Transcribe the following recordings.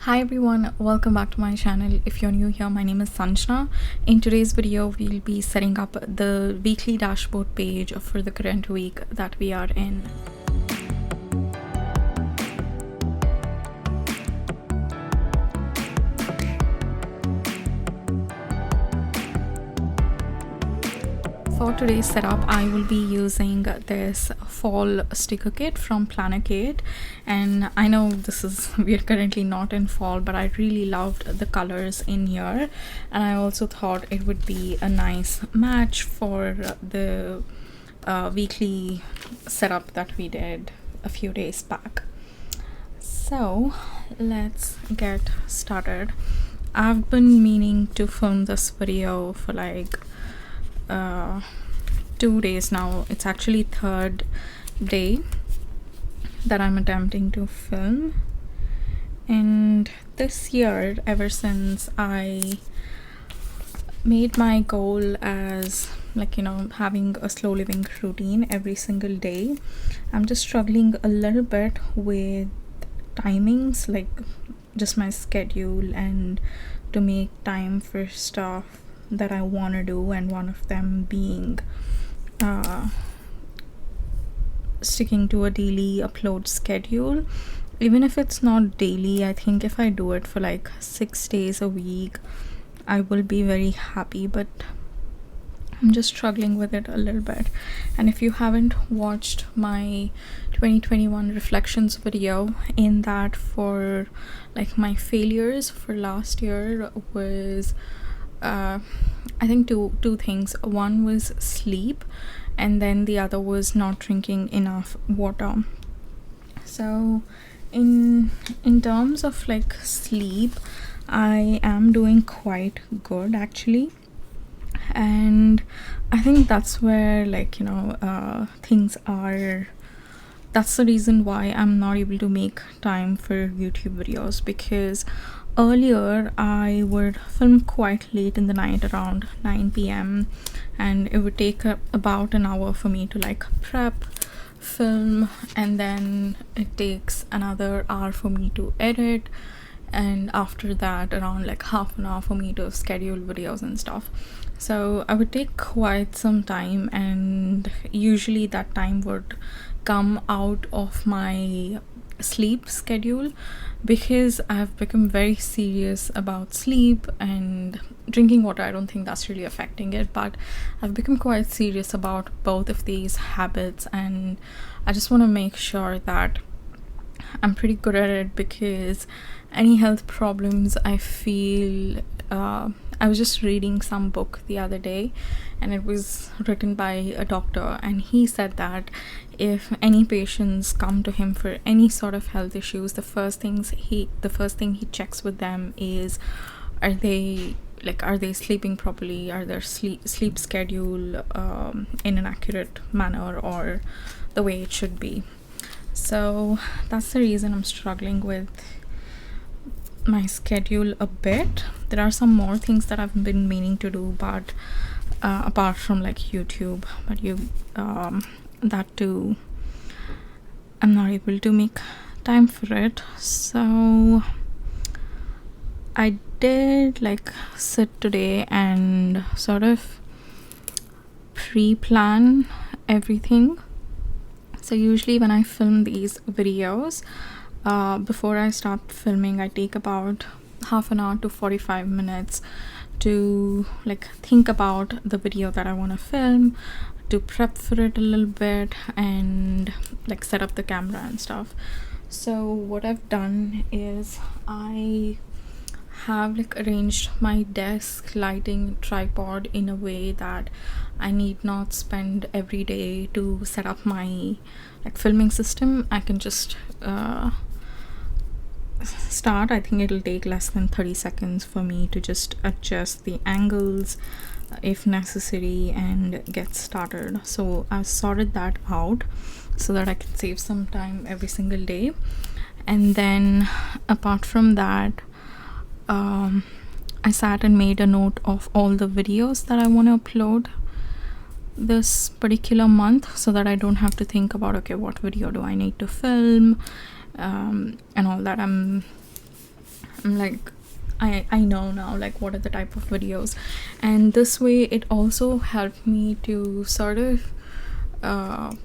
Hi everyone, welcome back to my channel. If you're new here, my name is Sanjana. In today's video, we'll be setting up the weekly dashboard page for the current week that we are in. For today's setup, I will be using this fall sticker kit from Planner Kit, and I know we're currently not in fall, but I really loved the colors in here, and I also thought it would be a nice match for the weekly setup that we did a few days back. So let's get started. I've been meaning to film this video for like 2 days now. It's actually third day that I'm attempting to film, and this year, ever since I made my goal as having a slow living routine every single day, I'm just struggling a little bit with timings, like just my schedule, and to make time for stuff that I want to do, and one of them being sticking to a daily upload schedule. Even if it's not daily, I think if I do it for like 6 days a week, I will be very happy, but I'm just struggling with it a little bit. And if you haven't watched my 2021 reflections video, in that, for like my failures for last year was I think two things. One was sleep, and then the other was not drinking enough water. So in terms of like sleep, I am doing quite good actually, and I think that's where things are. That's the reason why I'm not able to make time for YouTube videos, because earlier I would film quite late in the night, around 9 p.m, and it would take about an hour for me to like prep, film, and then it takes another hour for me to edit, and after that around like half an hour for me to schedule videos and stuff. So I would take quite some time, and usually that time would come out of my sleep schedule, because I've become very serious about sleep. And drinking water, I don't think that's really affecting it, but I've become quite serious about both of these habits, and I just want to make sure that I'm pretty good at it, because any health problems I feel, I was just reading some book the other day, and it was written by a doctor, and he said that if any patients come to him for any sort of health issues, the first thing he checks with them is, are they sleeping properly, are their sleep schedule in an accurate manner, or the way it should be. So that's the reason I'm struggling with my schedule a bit. There are some more things that I've been meaning to do, but apart from like YouTube, but that too, I'm not able to make time for it. So I did like sit today and sort of pre-plan everything. So usually when I film these videos, before I start filming, I take about half an hour to 45 minutes to like think about the video that I want to film, to prep for it a little bit, and like set up the camera and stuff. So what I've done is I have like arranged my desk, lighting, tripod in a way that I need not spend every day to set up my like filming system. I can just start. I think it'll take less than 30 seconds for me to just adjust the angles if necessary and get started. So I've sorted that out so that I can save some time every single day. And then apart from that, I sat and made a note of all the videos that I want to upload this particular month, so that I don't have to think about, okay, what video do I need to film, and all that. I'm like I know now like what are the type of videos, and this way it also helped me to sort of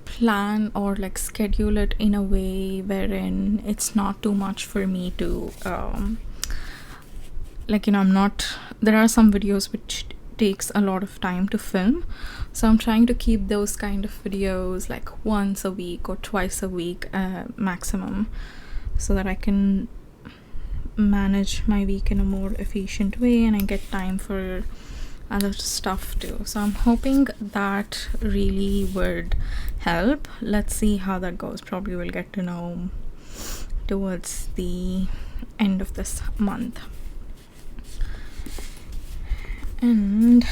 plan or like schedule it in a way wherein it's not too much for me to like, you know, I'm not, there are some videos which takes a lot of time to film, so I'm trying to keep those kind of videos like once a week or twice a week maximum, so that I can manage my week in a more efficient way and I get time for other stuff too. So I'm hoping that really would help. Let's see how that goes. Probably we'll get to know towards the end of this month. And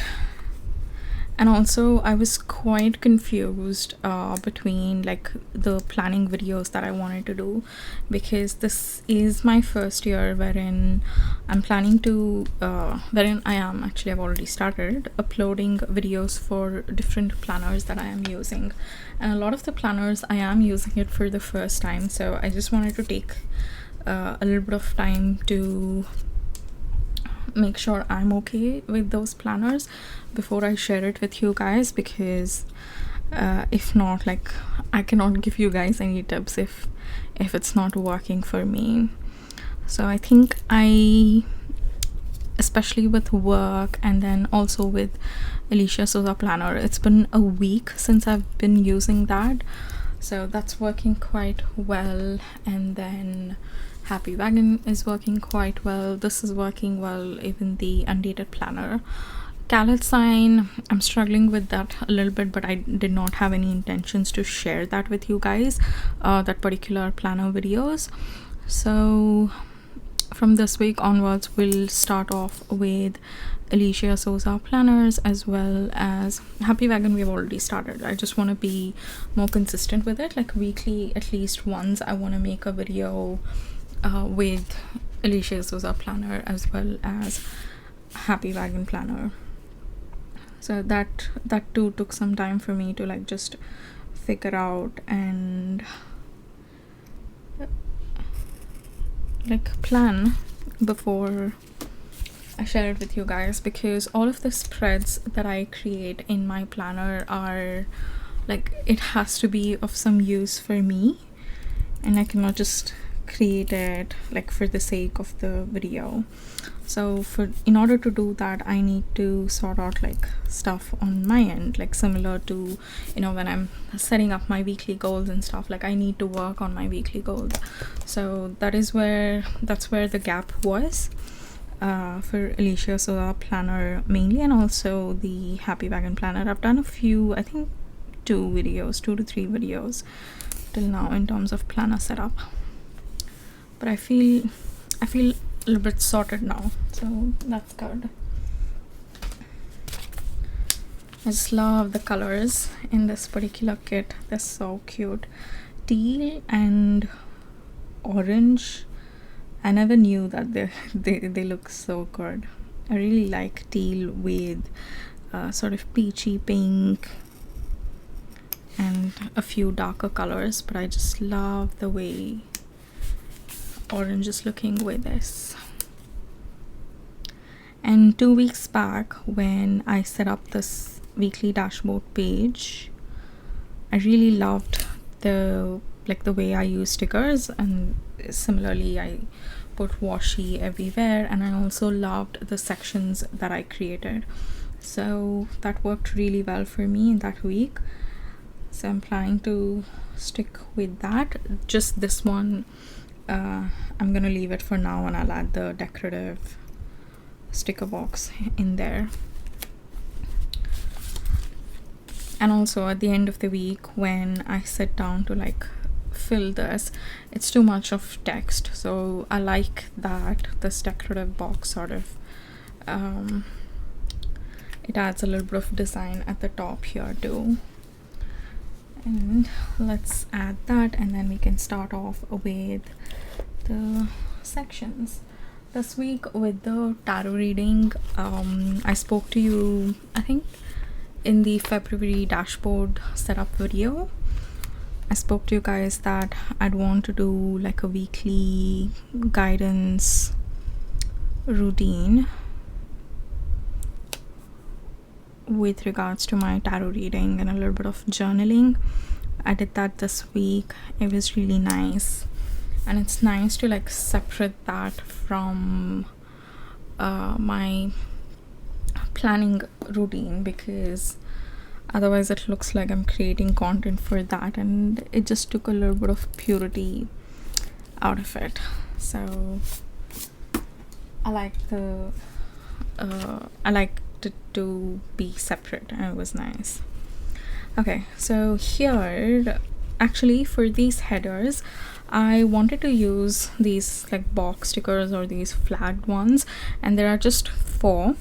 also I was quite confused between like the planning videos that I wanted to do, because this is my first year wherein I'm planning to wherein I am actually, I've already started uploading videos for different planners that I am using, and a lot of the planners I am using it for the first time, so I just wanted to take a little bit of time to make sure I'm okay with those planners before I share it with you guys, because if not, like I cannot give you guys any tips if it's not working for me. So I think especially with work and then also with Alicia Souza planner, it's been a week since I've been using that, so that's working quite well. And then Happy Wagon is working quite well. This is working well, even the undated planner. Callet sign, I'm struggling with that a little bit, but I did not have any intentions to share that with you guys, that particular planner videos. So from this week onwards, we'll start off with Alicia Souza planners as well as Happy Wagon. We've already started. I just want to be more consistent with it, like weekly at least once I want to make a video with Alicia Souza planner as well as Happy Wagon planner. So that too took some time for me to like just figure out and like plan before I share it with you guys, because all of the spreads that I create in my planner are like, it has to be of some use for me, and I cannot just create it like for the sake of the video. So in order to do that, I need to sort out like stuff on my end, like similar to, you know, when I'm setting up my weekly goals and stuff, like I need to work on my weekly goals. So that's where the gap was for Alicia Souza planner mainly, and also the Happy Wagon planner. I've done a few, I think 2 to 3 videos till now in terms of planner setup, but I feel a little bit sorted now, so that's good. I just love the colors in this particular kit. They're so cute. Teal and orange, I never knew that they look so good. I really like teal with sort of peachy pink and a few darker colors, but I just love the way orange is looking with this. And 2 weeks back, when I set up this weekly dashboard page, I really loved the way I use stickers, and similarly I put washi everywhere, and I also loved the sections that I created, so that worked really well for me in that week. So I'm planning to stick with that. Just this one, I'm gonna leave it for now, and I'll add the decorative sticker box in there. And also at the end of the week, when I sit down to like fill this, it's too much of text, so I like that this decorative box sort of it adds a little bit of design at the top here too. And let's add that, and then we can start off with the sections. This week with the tarot reading, I spoke to you, I think in the February dashboard setup video, I spoke to you guys that I'd want to do like a weekly guidance routine with regards to my tarot reading and a little bit of journaling. I did that this week. It was really nice, and it's nice to like separate that from my planning routine, because otherwise it looks like I'm creating content for that, and it just took a little bit of purity out of it. So I liked it to be separate, and it was nice. Okay, so here actually for these headers I wanted to use these like box stickers or these flagged ones, and there are just 4.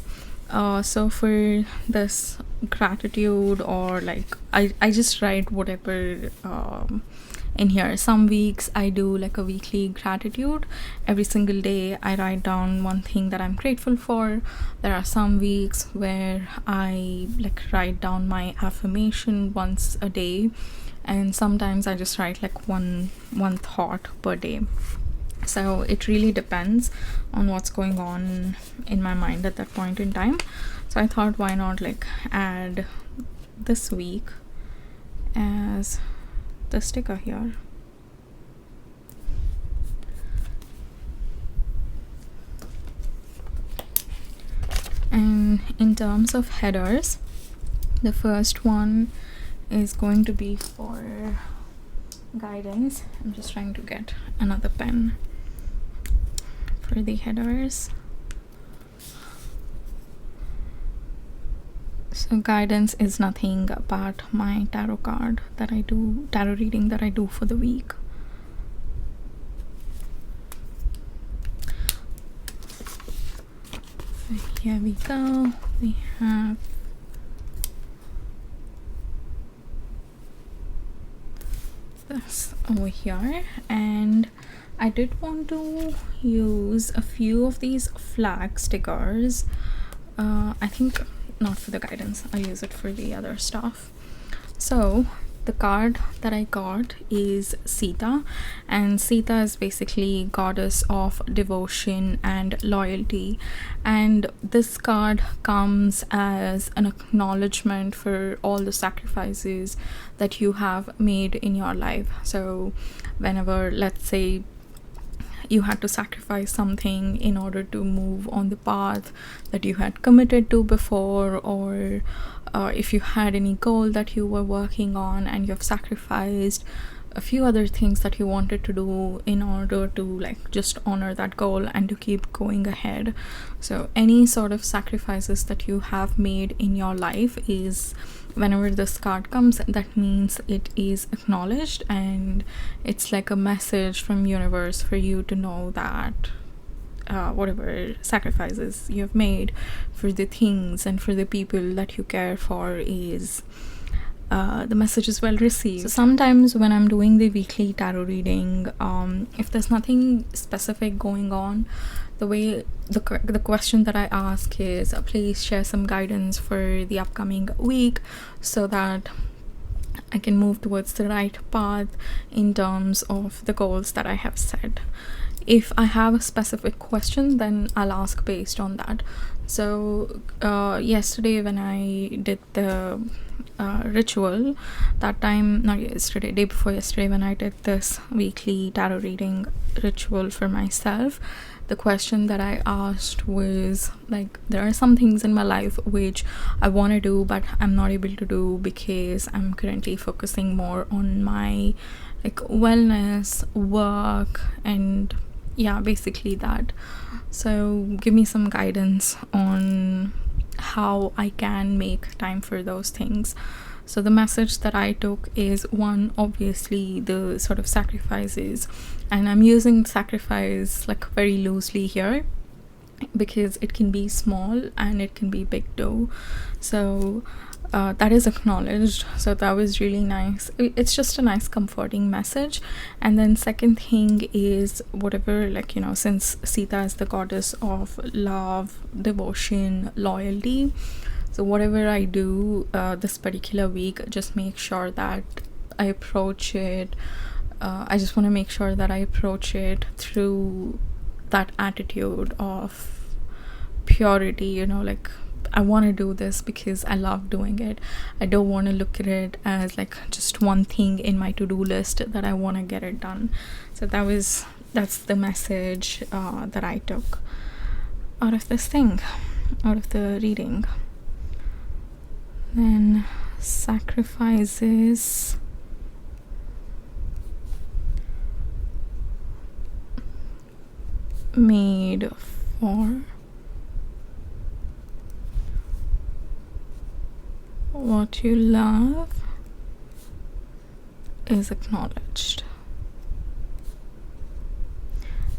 So for this gratitude, or like I just write whatever in here. Some weeks I do like a weekly gratitude. Every single day I write down one thing that I'm grateful for. There are some weeks where I like write down my affirmation once a day, and sometimes I just write like one thought per day. So it really depends on what's going on in my mind at that point in time. So I thought, why not like add this week as the sticker here. And in terms of headers, the first one is going to be for guidance. I'm just trying to get another pen for the headers. So guidance is nothing but my tarot reading that I do for the week. So here we go. We have this over here, and I did want to use a few of these flag stickers. I think not for the guidance, I'll use it for the other stuff. So the card that I got is Sita, and Sita is basically goddess of devotion and loyalty, and this card comes as an acknowledgement for all the sacrifices that you have made in your life. So whenever, let's say, you had to sacrifice something in order to move on the path that you had committed to before, or if you had any goal that you were working on and you've sacrificed a few other things that you wanted to do in order to like just honor that goal and to keep going ahead. So any sort of sacrifices that you have made in your life, is whenever this card comes, that means it is acknowledged, and it's like a message from universe for you to know that whatever sacrifices you have made for the things and for the people that you care for, is the message is well received. So sometimes when I'm doing the weekly tarot reading, if there's nothing specific going on, the way the question that I ask is, please share some guidance for the upcoming week so that I can move towards the right path in terms of the goals that I have set. If I have a specific question, then I'll ask based on that. So yesterday when I did the ritual, that time, not yesterday, day before yesterday, when I did this weekly tarot reading ritual for myself, the question that I asked was like, there are some things in my life which I want to do but I'm not able to do because I'm currently focusing more on my like wellness, work, and yeah, basically that. So give me some guidance on how I can make time for those things. So the message that I took is, one, obviously the sort of sacrifices, and I'm using sacrifice like very loosely here because it can be small and it can be big too. So that is acknowledged, so that was really nice. It's just a nice comforting message. And then second thing is, whatever, like, you know, since Sita is the goddess of love, devotion, loyalty, so whatever I do this particular week, just make sure that I approach it, I just want to make sure that I approach it through that attitude of purity, you know, like I want to do this because I love doing it. I don't want to look at it as like just one thing in my to-do list that I want to get it done. So that's the message that I took out of this thing, out of the reading. Then sacrifices made for what you love is acknowledged.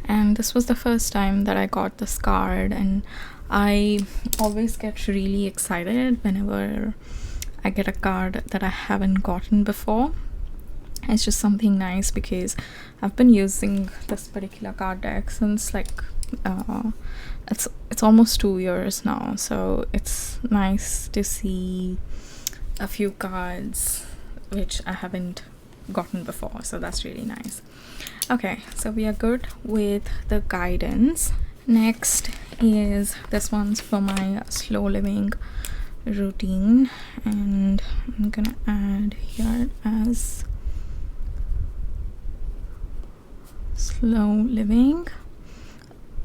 And this was the first time that I got this card, and I always get really excited whenever I get a card that I haven't gotten before. It's just something nice because I've been using this particular card deck since like it's almost 2 years now, so it's nice to see a few cards which I haven't gotten before, so that's really nice. Okay, so we are good with the guidance. Next is this one's for my slow living routine, and I'm gonna add here as slow living.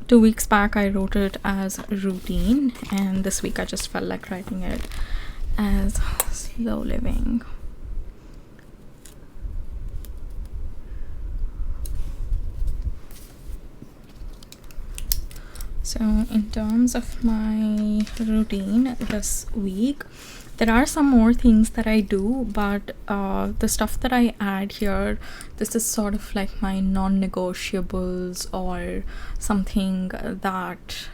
2 weeks back I wrote it as routine, and this week I just felt like writing it as slow living. So in terms of my routine this week, there are some more things that I do, but the stuff that I add here, this is sort of like my non-negotiables, or something that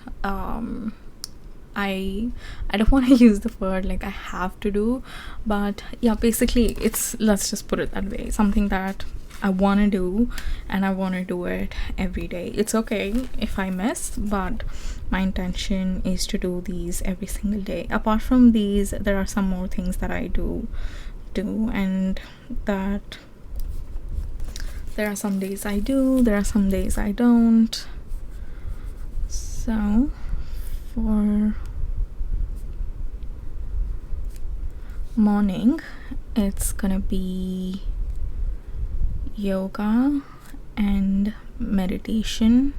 I don't want to use the word like I have to do, but yeah, basically it's, let's just put it that way, something that I want to do, and I want to do it every day. It's okay if I miss, but my intention is to do these every single day. Apart from these, there are some more things that I do, and that there are some days I do, there are some days I don't. So for morning, it's gonna be yoga and meditation.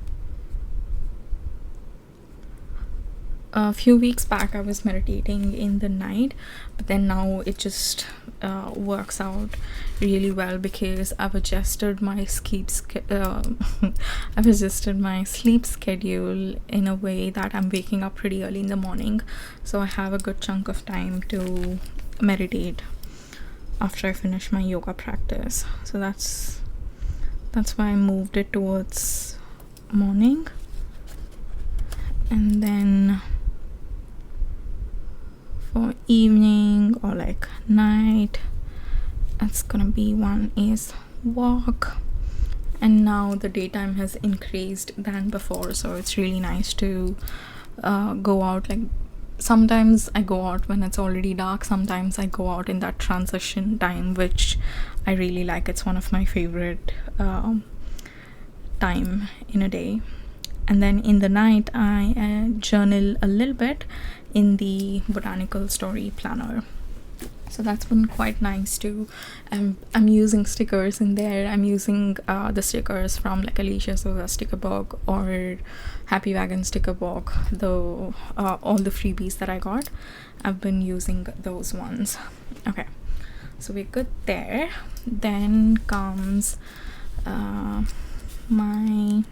A few weeks back I was meditating in the night, but then now it just works out really well because I've adjusted my sleep schedule in a way that I'm waking up pretty early in the morning, so I have a good chunk of time to meditate after I finish my yoga practice. So that's why I moved it towards morning. And then for evening or like night, it's gonna be, one is walk, and now the daytime has increased than before, so it's really nice to go out. Like sometimes I go out when it's already dark, sometimes I go out in that transition time, which I really like. It's one of my favorite time in a day. And then in the night I journal a little bit in the botanical story planner, so that's been quite nice too. I'm using stickers in there. I'm using the stickers from like Alicia Souza sticker book or Happy Wagon sticker book, though all the freebies that I got, I've been using those ones. Okay, so we're good there. Then comes my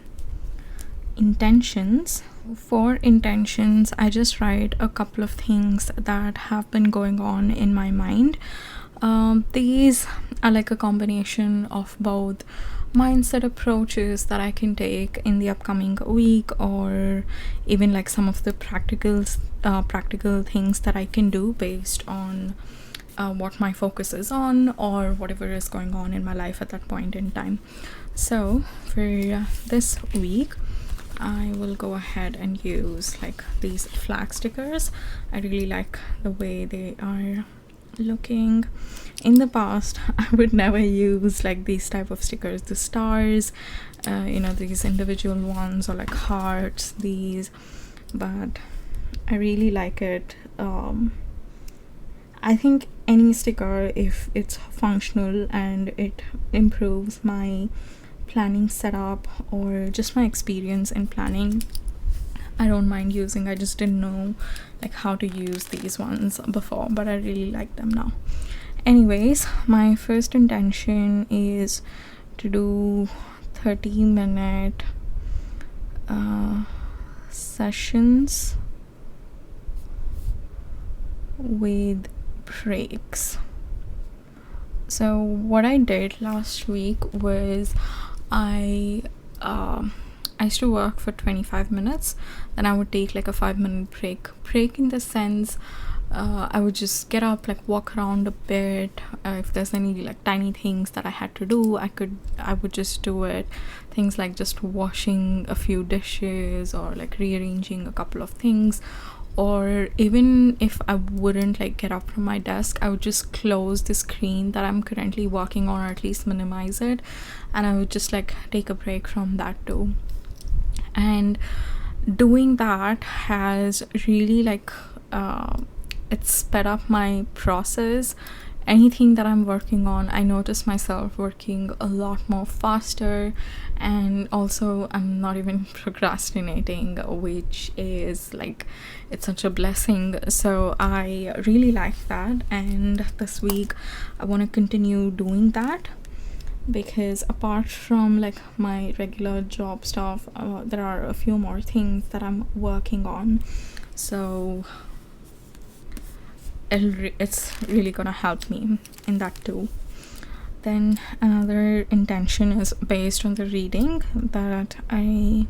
intentions. For intentions, I just write a couple of things that have been going on in my mind. These are like a combination of both mindset approaches that I can take in the upcoming week, or even like some of the practical things that I can do based on what my focus is on, or whatever is going on in my life at that point in time. So for this week, I will go ahead and use like these flag stickers. I really like the way they are looking. In the past, I would never use like these type of stickers, the stars, these individual ones, or like hearts, these, but I really like it. I think any sticker, if it's functional and it improves my planning setup or just my experience in planning, I don't mind using. I just didn't know like how to use these ones before, but I really like them now. Anyways, my first intention is to do 30-minute sessions with breaks. So what I did last week was I used to work for 25 minutes, then I would take like a 5-minute break in the sense I would just get up, like walk around a bit. If there's any like tiny things that I had to do, I would just do it. Things like just washing a few dishes or like rearranging a couple of things, or even if I wouldn't like get up from my desk, I would just close the screen that I'm currently working on, or at least minimize it, and I would just like take a break from that too. And doing that has really like it's sped up my process. Anything that I'm working on, I notice myself working a lot more faster, and also I'm not even procrastinating, which is like, it's such a blessing. So I really like that, and this week I want to continue doing that, because apart from like my regular job stuff, there are a few more things that I'm working on. So it's really gonna help me in that too. Then another intention is based on the reading that I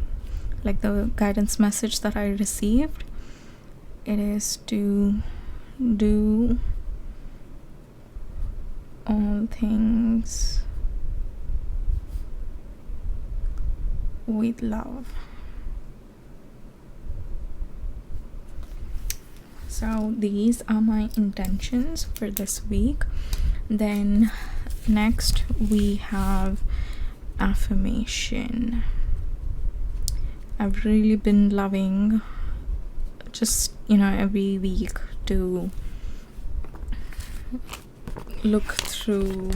like, the guidance message that I received. It is to do all things with love. So these are my intentions for this week. Then next we have affirmation. I've really been loving just, every week to look through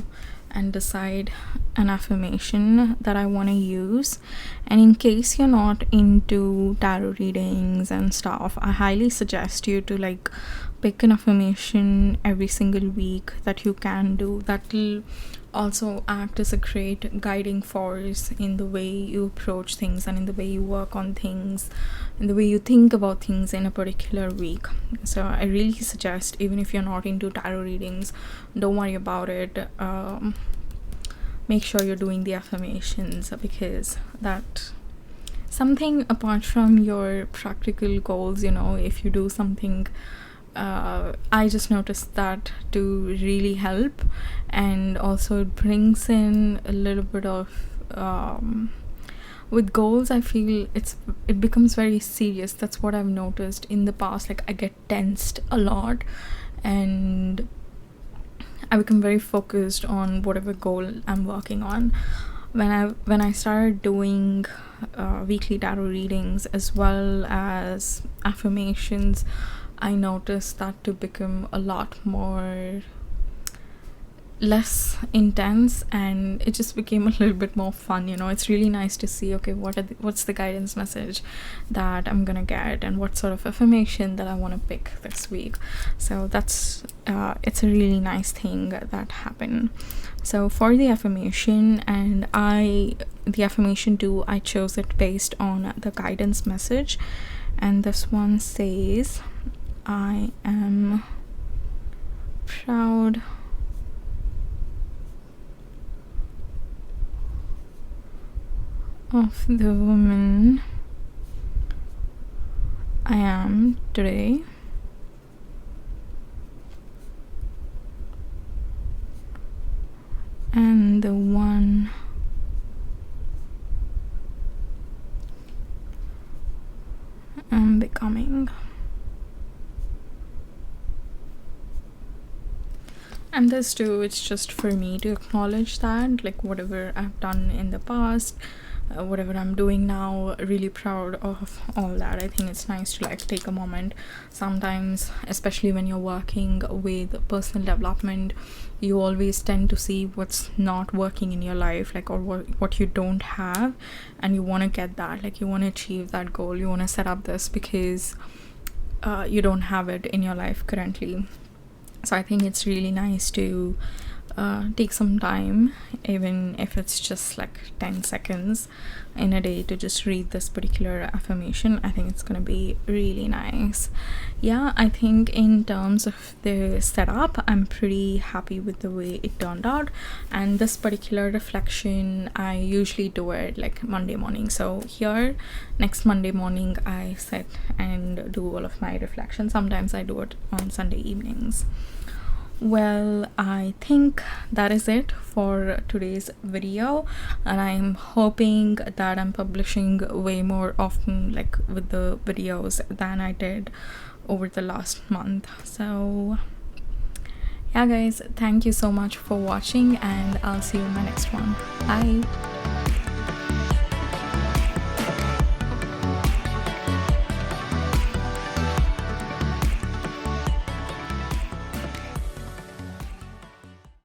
and decide an affirmation that I want to use. And in case you're not into tarot readings and stuff, I highly suggest you to like pick an affirmation every single week that you can do. That will also act as a great guiding force in the way you approach things, and in the way you work on things, in the way you think about things in a particular week. So I really suggest, even if you're not into tarot readings, don't worry about it. Make sure you're doing the affirmations, because that something apart from your practical goals, if you do something, I just noticed that to really help. And also it brings in a little bit of with goals, I feel it becomes very serious. That's what I've noticed in the past. Like, I get tensed a lot, and I become very focused on whatever goal I'm working on. When I started doing weekly tarot readings as well as affirmations, I noticed that to become a lot more less intense, and it just became a little bit more fun. It's really nice to see, okay, what's the guidance message that I'm gonna get, and what sort of affirmation that I want to pick this week. So that's it's a really nice thing that happened. So for the affirmation, and the affirmation too, I chose it based on the guidance message, and this one says, I am proud of the woman I am today, and the one I'm becoming. And this too, it's just for me to acknowledge that, like, whatever I've done in the past, whatever I'm doing now, really proud of all that. I think it's nice to like take a moment sometimes, especially when you're working with personal development. You always tend to see what's not working in your life, like, or what you don't have, and you want to get that, like you want to achieve that goal, you want to set up this because you don't have it in your life currently. So I think it's really nice to take some time, even if it's just like 10 seconds in a day, to just read this particular affirmation. I think it's gonna be really nice. Yeah, I think in terms of the setup, I'm pretty happy with the way it turned out. And this particular reflection, I usually do it like Monday morning. So here, next Monday morning, I sit and do all of my reflection. Sometimes I do it on Sunday evenings. Well, I think that is it for today's video, and I'm hoping that I'm publishing way more often, like with the videos, than I did over the last month. So yeah guys, thank you so much for watching, and I'll see you in my next one. Bye.